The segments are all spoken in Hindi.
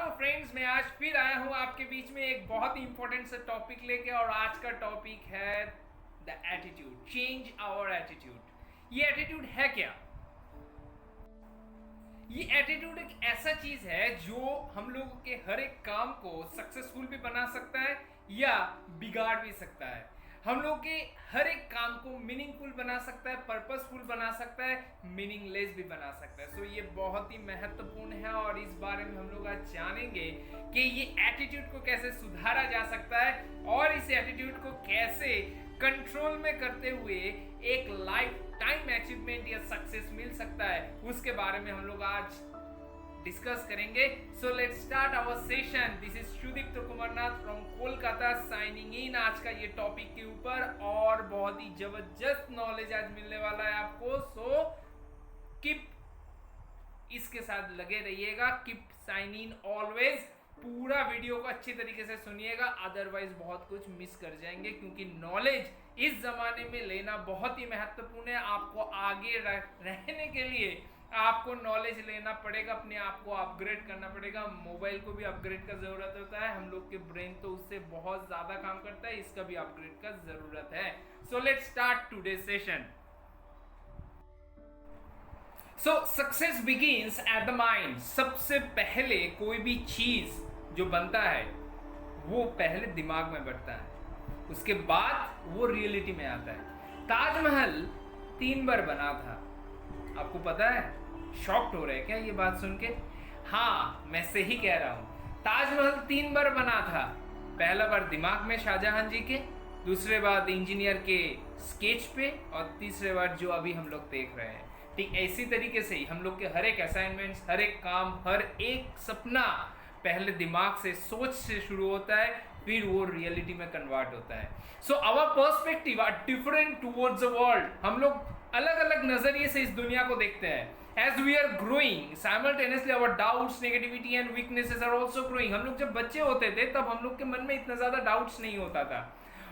हेलो फ्रेंड्स, मैं आज फिर आया हूं आपके बीच में एक बहुत ही इंपॉर्टेंट सा टॉपिक लेके। और आज का टॉपिक है the attitude, change our attitude. ये एटीट्यूड है क्या? ये एटीट्यूड एक ऐसा चीज है जो हम लोगों के हर एक काम को सक्सेसफुल भी बना सकता है या बिगाड़ भी सकता है। हम लोग के हर एक काम को मीनिंगफुल बना सकता है, पर्पसफुल बना सकता है, मीनिंगलेस भी बना सकता है। सो ये बहुत ही महत्वपूर्ण है और इस बारे में हम लोग आज जानेंगे कि ये एटीट्यूड को कैसे सुधारा जा सकता है और इस एटीट्यूड को कैसे कंट्रोल में करते हुए एक लाइफ टाइम अचीवमेंट या सक्सेस मिल सकता है, उसके बारे में हम लोग आज डिस्कस करेंगे। So let's start our session. This is Sudipta Kumarnath from Kolkata signing in. आज का ये टॉपिक के ऊपर और बहुत ही जबरदस्त नॉलेज आज मिलने वाला है आपको। सो कीप इसके साथ लगे रहिएगा, कीप साइन इन ऑलवेज। पूरा वीडियो को अच्छी तरीके से सुनिएगा, अदरवाइज बहुत कुछ मिस कर जाएंगे, क्योंकि नॉलेज इस जमाने में लेना बहुत ही महत्वपूर्ण है। आपको आगे रहने के लिए आपको नॉलेज लेना पड़ेगा, अपने आप को अपग्रेड करना पड़ेगा। मोबाइल को भी अपग्रेड का जरूरत होता है, हम लोग के ब्रेन तो उससे बहुत ज्यादा काम करता है, इसका भी अपग्रेड का जरूरत है। सो let's start today session. So success begins at the mind. सबसे पहले कोई भी चीज जो बनता है वो पहले दिमाग में बढ़ता है, उसके बाद वो रियलिटी में आता है। ताजमहल 3 बार बना था, आपको पता है? शॉक्ड हो रहे हैं क्या ये बात सुन के? हाँ, मैं सही कह रहा हूं, ताजमहल 3 बार बना था। पहला बार दिमाग में शाहजहां जी के, दूसरे बार इंजीनियर के स्केच पे, और तीसरे बार जो अभी हम लोग देख रहे हैं। ठीक इसी तरीके से ही हम लोग के हर एक असाइनमेंट्स, हर एक काम, हर एक सपना पहले दिमाग से, सोच से शुरू होता है, फिर वो रियलिटी में कन्वर्ट होता है। So our perspective are different towards the world. हम लोग अलग अलग नजरिए से इस दुनिया को देखते हैं। As we are growing simultaneously our doubts, negativity and weaknesses are also growing. हम लोग जब बच्चे होते थे तब हम लोग के मन में इतना ज्यादा डाउट्स नहीं होता था,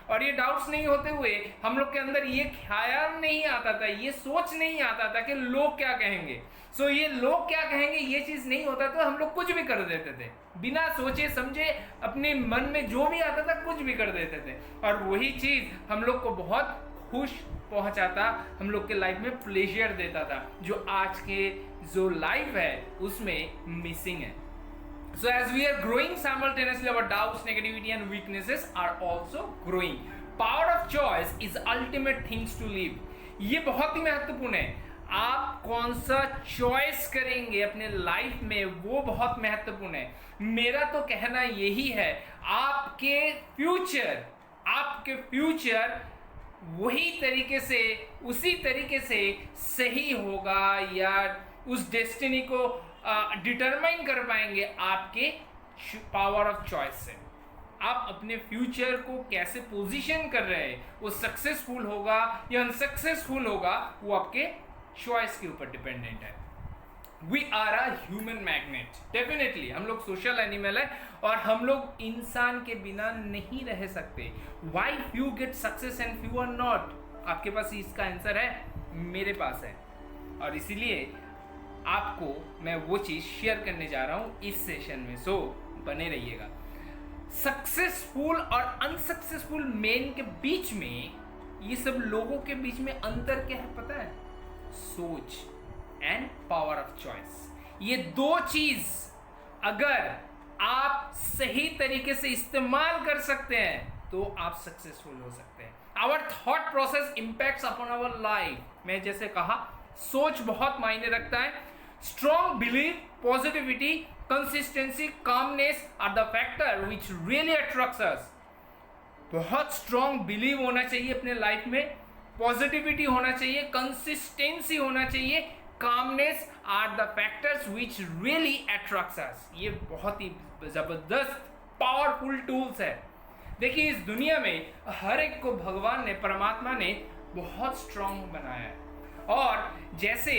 और ये डाउट्स नहीं होते हुए हम लोग के अंदर ये ख्याल नहीं आता था, ये सोच नहीं आता था कि लोग क्या कहेंगे। सो ये लोग क्या कहेंगे ये चीज नहीं होता था, हम लोग कुछ भी कर देते थे बिना सोचे समझे, अपने मन में जो भी आता था कुछ भी कर देते थे, और वही चीज हम लोग को बहुत खुश पहुंचाता, हम लोग के लाइफ में प्लेजर देता था, जो आज के जो लाइफ है उसमें मिसिंग है। So as we are growing simultaneously, our doubts, negativity and weaknesses are also growing. Power of choice is ultimate things to live. ये बहुत ही महत्वपूर्ण है। आप कौन सा चॉइस करेंगे अपने लाइफ में वो बहुत महत्वपूर्ण है। मेरा तो कहना यही है, आपके फ्यूचर वही तरीके से, उसी तरीके से सही होगा, या उस डेस्टिनी को डिटरमाइन कर पाएंगे आपके पावर ऑफ चॉइस से। आप अपने फ्यूचर को कैसे पोजीशन कर रहे हैं, वो सक्सेसफुल होगा या अनसक्सेसफुल होगा, वो आपके चॉइस के ऊपर डिपेंडेंट है। We are a human magnet. Definitely हम लोग सोशल एनिमल है और हम लोग इंसान के बिना नहीं रह सकते। Why few get success and few are not? आपके पास इसका आंसर है, मेरे पास है, और इसीलिए आपको मैं वो चीज शेयर करने जा रहा हूं इस सेशन में। सो बने रहिएगा। सक्सेसफुल और अनसक्सेसफुल मैन के बीच में, ये सब लोगों के बीच में अंतर क्या है पता है? सोच एंड पावर ऑफ चॉइस। ये दो चीज अगर आप सही तरीके से इस्तेमाल कर सकते हैं तो आप सक्सेसफुल हो सकते हैं। Our thought process impacts upon our life. मैं जैसे कहा, सोच बहुत मायने रखता है। Strong believe, positivity, consistency, calmness are the factor which really attracts us. बहुत स्ट्रॉन्ग बिलीव होना चाहिए अपने लाइफ में, पॉजिटिविटी होना चाहिए, कंसिस्टेंसी होना चाहिए, calmness are the factors which really attracts us. ये बहुत ही जबरदस्त पावरफुल टूल्स है। देखिए, इस दुनिया में हर एक को भगवान ने, परमात्मा ने बहुत स्ट्रॉन्ग बनाया है, और जैसे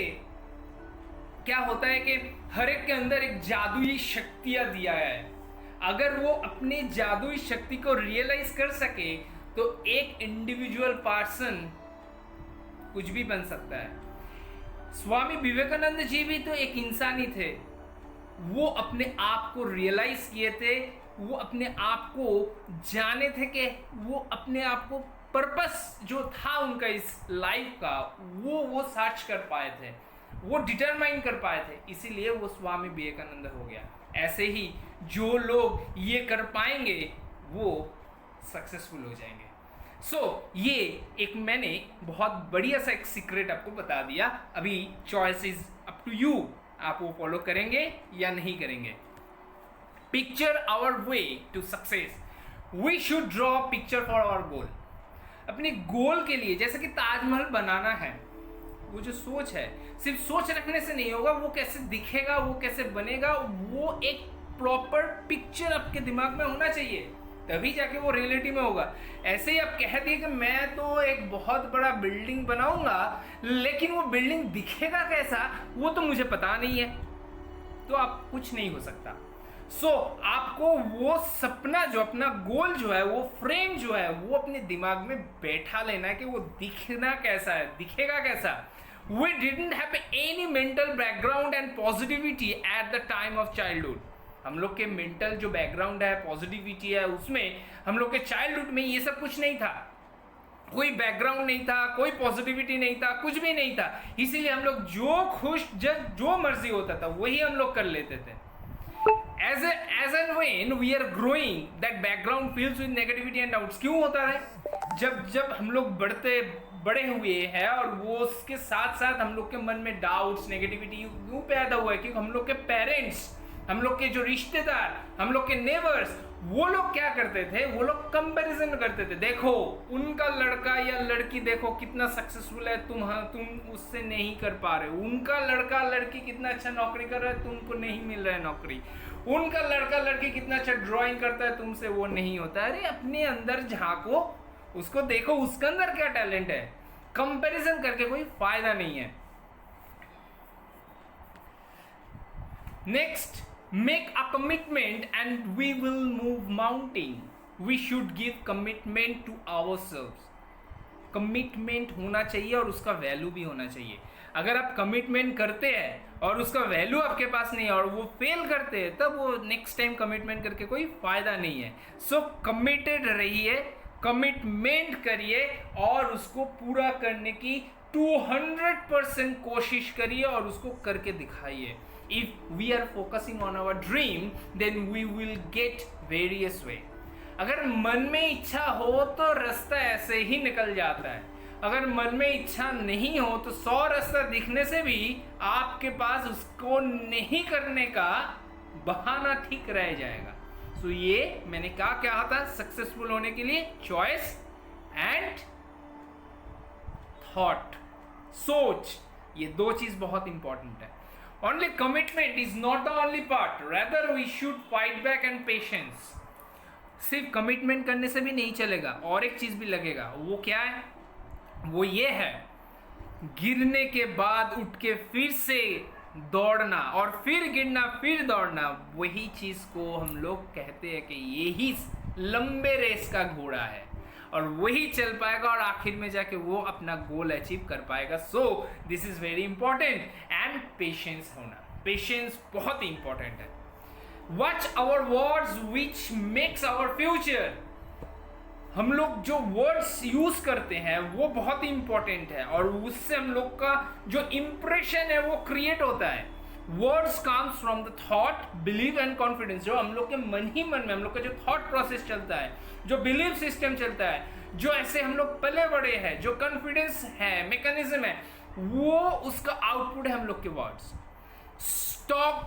क्या होता है कि हर एक के अंदर एक जादुई शक्तियां दिया है। अगर वो अपनी जादुई शक्ति को रियलाइज कर सके तो एक इंडिविजुअल पर्सन कुछ भी बन सकता है। स्वामी विवेकानंद जी भी तो एक इंसान ही थे, वो अपने आप को रियलाइज किए थे, वो अपने आप को जाने थे कि वो अपने आप को पर्पस जो था उनका इस लाइफ का वो सर्च कर पाए थे, वो डिटरमाइन कर पाए थे, इसीलिए वो स्वामी विवेकानंद हो गया। ऐसे ही जो लोग ये कर पाएंगे वो सक्सेसफुल हो जाएंगे। ये एक मैंने बहुत बढ़िया सा एक सीक्रेट आपको बता दिया। अभी choice is up to you, आप वो फॉलो करेंगे या नहीं करेंगे। Picture our way to success, we should draw picture for our goal. अपने गोल के लिए, जैसे कि ताजमहल बनाना है, वो जो सोच है सिर्फ सोच रखने से नहीं होगा, वो कैसे दिखेगा, वो कैसे बनेगा, वो एक प्रॉपर पिक्चर आपके दिमाग में होना चाहिए, तभी जाके वो रियलिटी में होगा। ऐसे ही आप कह दिए कि मैं तो एक बहुत बड़ा बिल्डिंग बनाऊंगा, लेकिन वो बिल्डिंग दिखेगा कैसा वो तो मुझे पता नहीं है, तो आप कुछ नहीं हो सकता। आपको वो सपना जो अपना गोल जो है, वो फ्रेम जो है, वो अपने दिमाग में बैठा लेना है कि वो दिखना कैसा है, दिखेगा कैसा। We didn't have any mental background and positivity at the time of childhood. हम लोग के मेंटल जो बैकग्राउंड है, पॉजिटिविटी है, उसमें हम लोग के चाइल्डहुड में ये सब कुछ नहीं था, कोई बैकग्राउंड नहीं था, कोई पॉजिटिविटी नहीं था, कुछ भी नहीं था। इसीलिए हम लोग जो खुश जो मर्जी होता था वही हम लोग कर लेते थे। As and when we are growing, that background fills with negativity and doubts. क्यों होता है? जब हम लोग बड़े हुए हैं और वो उसके साथ साथ हम लोग के मन में डाउट्स, नेगेटिविटी क्यों पैदा हुआ है? क्योंकि हम लोग के पेरेंट्स, हम लोग के जो रिश्तेदार, हम लोग के नेबर्स, वो लोग क्या करते थे? वो लोग कंपैरिजन करते थे। देखो उनका लड़का या लड़की देखो कितना सक्सेसफुल है, तुम उससे नहीं कर पा रहे हो। उनका लड़का लड़की कितना अच्छा नौकरी कर रहा है, तुमको नहीं मिल रहा है नौकरी। उनका लड़का लड़की कितना अच्छा ड्राइंग करता है, तुमसे वो नहीं होता। अरे अपने अंदर झांको, उसको देखो उसके अंदर क्या टैलेंट है। कंपैरिजन करके कोई फायदा नहीं है। Next, make a commitment and we will move mountain. We should give commitment to ourselves. Commitment होना चाहिए और उसका वैल्यू भी होना चाहिए। अगर आप कमिटमेंट करते हैं और उसका वैल्यू आपके पास नहीं है और वो फेल करते हैं, तब वो नेक्स्ट टाइम कमिटमेंट करके कोई फायदा नहीं है। कमिटेड रहिए, कमिटमेंट करिए और उसको पूरा करने की 200% कोशिश करिए और उसको करके दिखाइए। If we are focusing on our dream, then we will get various way. अगर मन में इच्छा हो तो रास्ता ऐसे ही निकल जाता है। अगर मन में इच्छा नहीं हो तो 100 रास्ता दिखने से भी आपके पास उसको नहीं करने का बहाना ठीक रह जाएगा। ये मैंने कहा था सक्सेसफुल होने के लिए चॉइस एंड थॉट, सोच, ये दो चीज बहुत इंपॉर्टेंट है। Only commitment is not the only part. Rather, we should fight back and patience. सिर्फ कमिटमेंट करने से भी नहीं चलेगा, और एक चीज भी लगेगा। वो क्या है? वो ये है, गिरने के बाद उठ के फिर से दौड़ना और फिर गिरना फिर दौड़ना। वही चीज को हम लोग कहते हैं कि यही लंबे रेस का घोड़ा है, और वही चल पाएगा और आखिर में जाके वो अपना गोल अचीव कर पाएगा। This is very important. And patience होना, पेशेंस बहुत इंपॉर्टेंट है। Watch our words which makes our future. हम लोग जो वर्ड्स यूज करते हैं वो बहुत इंपॉर्टेंट है, और उससे हम लोग का जो इंप्रेशन है वो क्रिएट होता है। Words comes from the thought, believe and confidence. जो हम लोग के मन ही मन में हम लोग का जो थॉट प्रोसेस चलता है, जो बिलीव सिस्टम चलता है, जो ऐसे हम लोग पले बड़े हैं, जो कॉन्फिडेंस है, मैकेनिज्म है, वो उसका आउटपुट है हम लोग के words.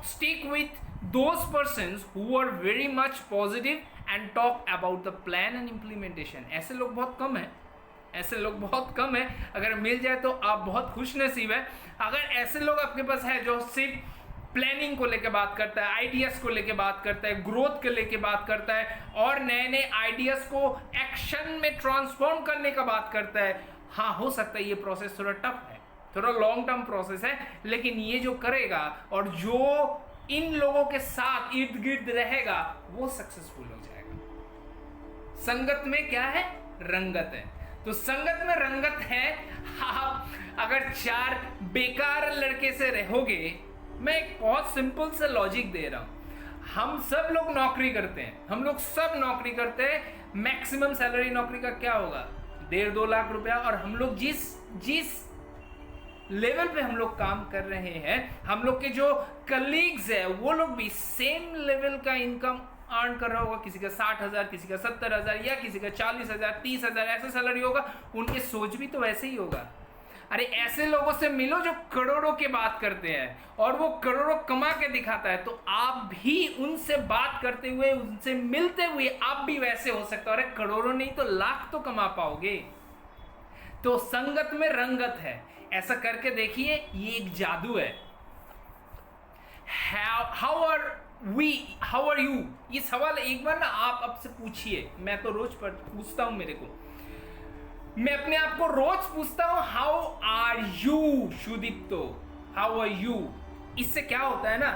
Stick with those persons who are very much positive and talk about the plan and implementation. ऐसे लोग बहुत कम है, ऐसे लोग बहुत कम है। अगर मिल जाए तो आप बहुत खुश नसीब है। अगर ऐसे लोग आपके पास है जो सिर्फ प्लानिंग को लेके बात करता है, आइडियाज को लेके बात करता है, ग्रोथ को लेके बात करता है, और नए नए आइडियाज को एक्शन में ट्रांसफॉर्म करने का बात करता है, हाँ हो सकता है ये प्रोसेस थोड़ा टफ है, थोड़ा लॉन्ग टर्म प्रोसेस है, लेकिन ये जो करेगा और जो इन लोगों के साथ इर्द गिर्द रहेगा वो सक्सेसफुल हो जाएगा। संगत में क्या है? रंगत है। तो संगत में रंगत है। आप अगर 4 बेकार लड़के से रहोगे मैं एक बहुत सिंपल सा लॉजिक दे रहा हूँ। हम सब लोग नौकरी करते हैं, हम लोग सब नौकरी करते हैं। मैक्सिमम सैलरी नौकरी का क्या होगा? 1.5-2 लाख रुपया। और हम लोग जिस लेवल पे हम लोग काम कर रहे हैं, हम लोग के जो कलीग्स है वो लोग भी सेम लेवल का इनकम अर्न कर रहा होगा। किसी का 60,000, किसी का 70,000 या किसी का 40,000, 30,000 ऐसा सैलरी होगा। उनके सोच भी तो वैसे ही होगा। अरे ऐसे लोगों से मिलो जो करोड़ों की बात करते हैं और वो करोड़ों कमा के दिखाता है, तो आप भी उनसे बात करते हुए, उनसे मिलते हुए आप भी वैसे हो सकते हो। अरे करोड़ों नहीं तो लाख तो कमा पाओगे। तो संगत में रंगत है, ऐसा करके देखिए, ये एक जादू है। हाउ आर यू, ये सवाल एक बार ना आप अब से पूछिए। मैं तो रोज पूछता हूं, मैं अपने आप को रोज पूछता हूं, how are you Sudipto, how are you. इससे क्या होता है ना,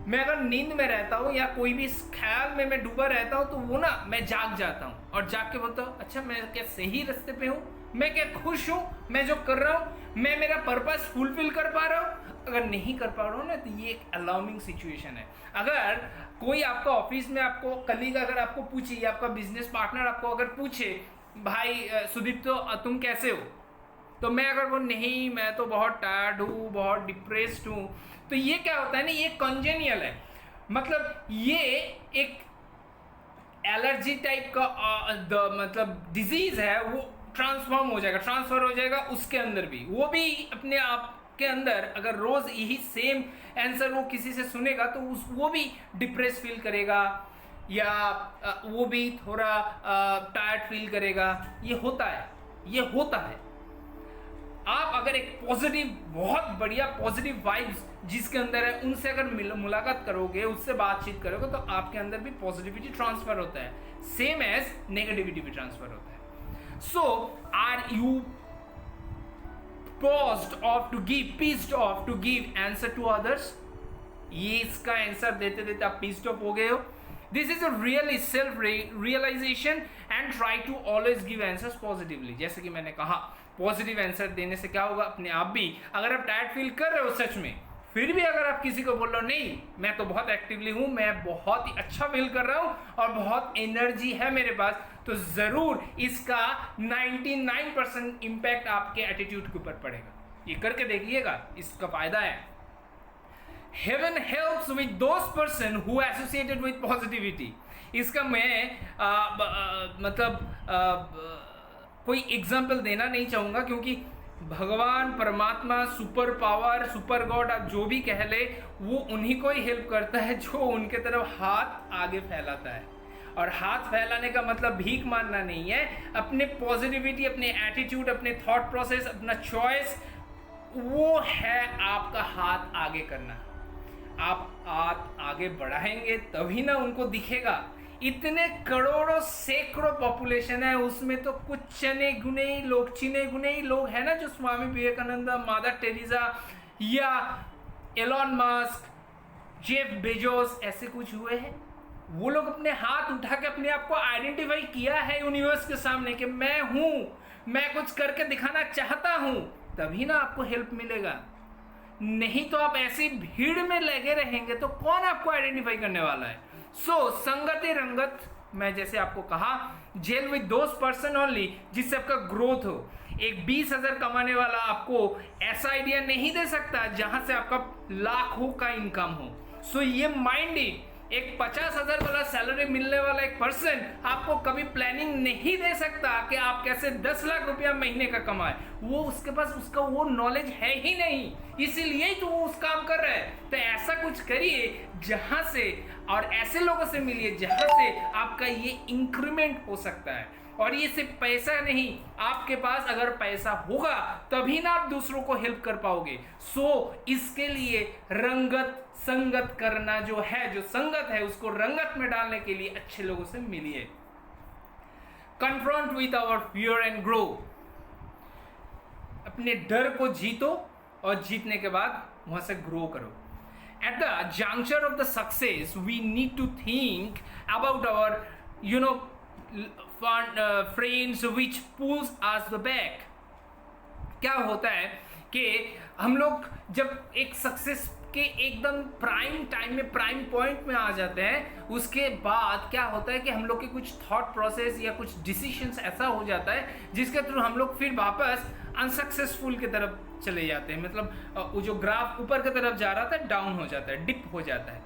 मैं अगर नींद में रहता हूं या कोई भी ख्याल में मैं डूबा रहता हूं, तो वो ना मैं जाग जाता हूं और जाग के बोलता हूं, अच्छा मैं क्या सही रास्ते पे हूं, मैं क्या खुश हूं, मैं जो कर रहा हूं, मैं मेरा पर्पस फुलफिल कर पा रहा हूं। अगर नहीं कर पा रहा हूं ना, तो ये एक अलार्मिंग सिचुएशन है। अगर कोई आपका ऑफिस में आपको कलीग अगर आपको पूछे, या आपका बिजनेस पार्टनर आपको अगर पूछे, भाई सुदीप तो तुम कैसे हो, तो मैं अगर वो नहीं, मैं तो बहुत टायर्ड हूँ, बहुत डिप्रेस्ड हूँ, तो ये क्या होता है ना, ये कॉन्जेनियल है। मतलब ये एक एलर्जी टाइप का मतलब डिजीज है, वो ट्रांसफर हो जाएगा उसके अंदर भी। वो भी अपने आप के अंदर अगर रोज यही सेम आंसर वो किसी से सुनेगा, तो वो भी डिप्रेस फील करेगा, या वो भी थोड़ा टायर्ड फील करेगा। ये होता है। आप अगर एक पॉजिटिव, बहुत बढ़िया पॉजिटिव वाइब्स जिसके अंदर है, उनसे अगर मुलाकात करोगे, उससे बातचीत करोगे, तो आपके अंदर भी पॉजिटिविटी ट्रांसफर होता है, सेम एज नेगेटिविटी भी ट्रांसफर होता है। So are you pissed off to give answer to others? ये इसका आंसर देते देते आप pissed off हो गए हो। This is a really self realization and try to always give answers positively। जैसे कि मैंने कहा, पॉजिटिव आंसर देने से क्या होगा, अपने आप भी अगर आप टायर्ड फील कर रहे हो सच में, फिर भी अगर आप किसी को बोल रहे हो, नहीं मैं तो बहुत एक्टिवली हूँ, मैं बहुत ही अच्छा फील कर रहा हूँ और बहुत एनर्जी है मेरे पास, तो जरूर इसका 99% इम्पैक्ट आपके एटीट्यूड के ऊपर पड़ेगा। ये करके देखिएगा, इसका फायदा है। Heaven helps with those person who associated with positivity। इसका मैं कोई एग्जाम्पल देना नहीं चाहूँगा, क्योंकि भगवान, परमात्मा, सुपर पावर, सुपर गॉड, आप जो भी कह ले, वो उन्हीं को ही हेल्प करता है जो उनके तरफ हाथ आगे फैलाता है। और हाथ फैलाने का मतलब भीख मांगना नहीं है, अपने पॉजिटिविटी, अपने एटीट्यूड, अपने थॉट प्रोसेस, अपना चॉइस, वो है आपका हाथ आगे करना। आप हाथ आगे बढ़ाएंगे तभी ना उनको दिखेगा। इतने करोड़ों सैकड़ों पॉपुलेशन है, उसमें तो कुछ चने गुने ही लोग है ना, जो स्वामी विवेकानंद, मदर टेरेसा या एलॉन मस्क, जेफ बेजोस ऐसे कुछ हुए हैं। वो लोग अपने हाथ उठा के अपने आप को आइडेंटिफाई किया है यूनिवर्स के सामने कि मैं हूं, मैं कुछ करके दिखाना चाहता हूं, तभी ना आपको हेल्प मिलेगा। नहीं तो आप ऐसी भीड़ में लगे रहेंगे तो कौन आपको आइडेंटिफाई करने वाला है। सो संगति रंगत, मैं जैसे आपको कहा, gel with those person only जिससे आपका ग्रोथ हो। एक 20,000 कमाने वाला आपको ऐसा आइडिया नहीं दे सकता जहां से आपका लाखों का इनकम हो। सो ये माइंड, एक 50,000 वाला सैलरी मिलने वाला एक पर्सन आपको कभी प्लानिंग नहीं दे सकता कि आप कैसे 10 लाख रुपया महीने का कमाए। वो उसके पास उसका वो नॉलेज है ही नहीं, इसीलिए ही तो वो उस काम कर रहा है। तो ऐसा कुछ करिए जहां से, और ऐसे लोगों से मिलिए जहां से आपका ये इंक्रीमेंट हो सकता है। और ये सिर्फ पैसा नहीं, आपके पास अगर पैसा होगा तभी ना आप दूसरों को हेल्प कर पाओगे। सो इसके लिए रंगत संगत करना जो है, जो संगत है, उसको रंगत में डालने के लिए अच्छे लोगों से मिलिए। Confront with our fear and grow. अपने डर को जीतो और जीतने के बाद वहां से ग्रो करो। At the juncture of the success, we need to think about our, friends which pulls us the back। क्या होता है कि हम लोग जब एक सक्सेस के एकदम प्राइम टाइम में, प्राइम पॉइंट में आ जाते हैं, उसके बाद क्या होता है कि हम लोग के कुछ थॉट प्रोसेस या कुछ डिसीशंस ऐसा हो जाता है जिसके थ्रू हम लोग फिर वापस अनसक्सेसफुल की तरफ चले जाते हैं। मतलब वो जो ग्राफ ऊपर की तरफ जा रहा था डाउन हो जाता है, डिप हो जाता है।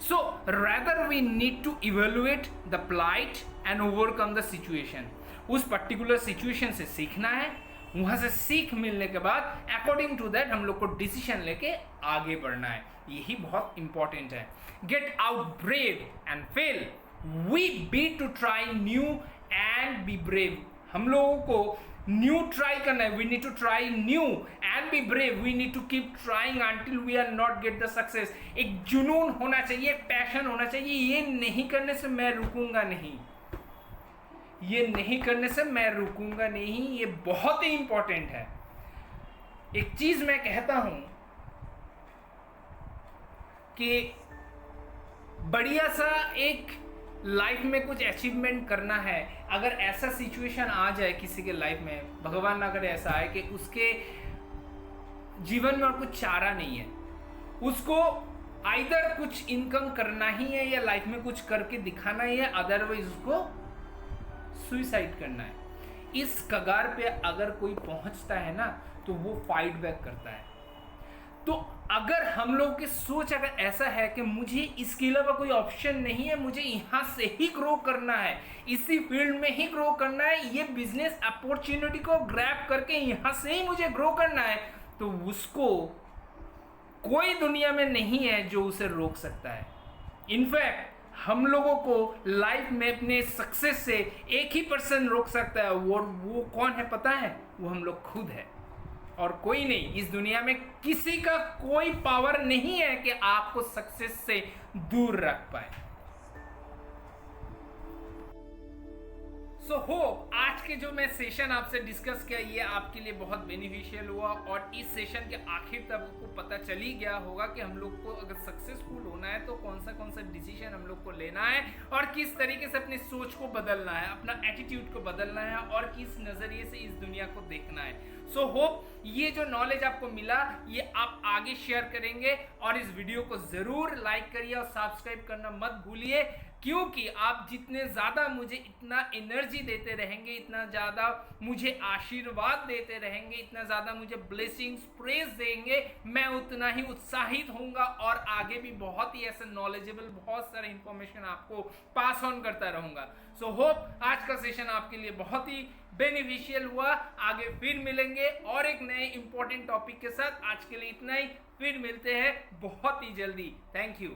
So rather we need to evaluate the plight and overcome the situation. उस पर्टिकुलर सिचुएशन से सीखना है, वहां से सीख मिलने के बाद अकॉर्डिंग टू दैट हम लोग को डिसीजन लेके आगे बढ़ना है। यही बहुत इंपॉर्टेंट है। Get out brave and fail, we be to try new and be brave. हम लोगों को न्यू ट्राई करना है, we need to try new and be brave, we need to keep trying until we are not get the success. एक जुनून होना चाहिए, एक पैशन होना चाहिए, ये नहीं करने से मैं रुकूंगा नहीं, ये नहीं करने से मैं रुकूंगा नहीं, ये बहुत ही इंपॉर्टेंट है। एक चीज मैं कहता हूं कि बढ़िया सा एक लाइफ में कुछ अचीवमेंट करना है, अगर ऐसा सिचुएशन आ जाए किसी के लाइफ में, भगवान ना करे ऐसा आए कि उसके जीवन में और कुछ चारा नहीं है, उसको आइदर कुछ इनकम करना ही है या लाइफ में कुछ करके दिखाना ही है, अदरवाइज उसको सुइसाइड करना है। इस कगार पे अगर कोई पहुंचता है ना तो वो फाइट बैक करता है। तो अगर हम लोग की सोच अगर ऐसा है कि मुझे इसके अलावा कोई ऑप्शन नहीं है, मुझे यहां से ही ग्रो करना है, इसी फील्ड में ही ग्रो करना है, ये बिजनेस अपॉर्चुनिटी को ग्रैब करके यहां से ही मुझे ग्रो करना है, तो उसको कोई दुनिया में नहीं है जो उसे रोक सकता है। इनफैक्ट हम लोगों को लाइफ में अपने सक्सेस से एक ही पर्सन रोक सकता है, वो कौन है पता है? वो हम लोग खुद है और कोई नहीं। इस दुनिया में किसी का कोई पावर नहीं है कि आपको सक्सेस से दूर रख पाए। सो होप आज के जो मैं सेशन आपसे डिस्कस किया ये आपके लिए बहुत बेनिफिशियल हुआ, और इस सेशन के आखिर तक आपको पता चल ही गया होगा कि हम लोग को अगर सक्सेसफुल होना है तो कौन सा डिसीजन हम लोग को लेना है और किस तरीके से अपनी सोच को बदलना है, अपना एटीट्यूड को बदलना है और किस नजरिए से इस दुनिया को देखना है। सो होप ये जो नॉलेज आपको मिला ये आप आगे शेयर करेंगे, और इस वीडियो को जरूर लाइक करिए और सब्सक्राइब करना मत भूलिए, क्योंकि आप जितने ज़्यादा मुझे इतना एनर्जी देते रहेंगे, इतना ज़्यादा मुझे आशीर्वाद देते रहेंगे, इतना ज़्यादा मुझे ब्लेसिंग्स प्रेज देंगे, मैं उतना ही उत्साहित होऊंगा और आगे भी बहुत ही ऐसे नॉलेजेबल बहुत सारे इंफॉर्मेशन आपको पास ऑन करता रहूंगा। सो होप आज का सेशन आपके लिए बहुत ही बेनिफिशियल हुआ। आगे फिर मिलेंगे और एक नए इंपॉर्टेंट टॉपिक के साथ। आज के लिए इतना ही, फिर मिलते हैं बहुत ही जल्दी। Thank you.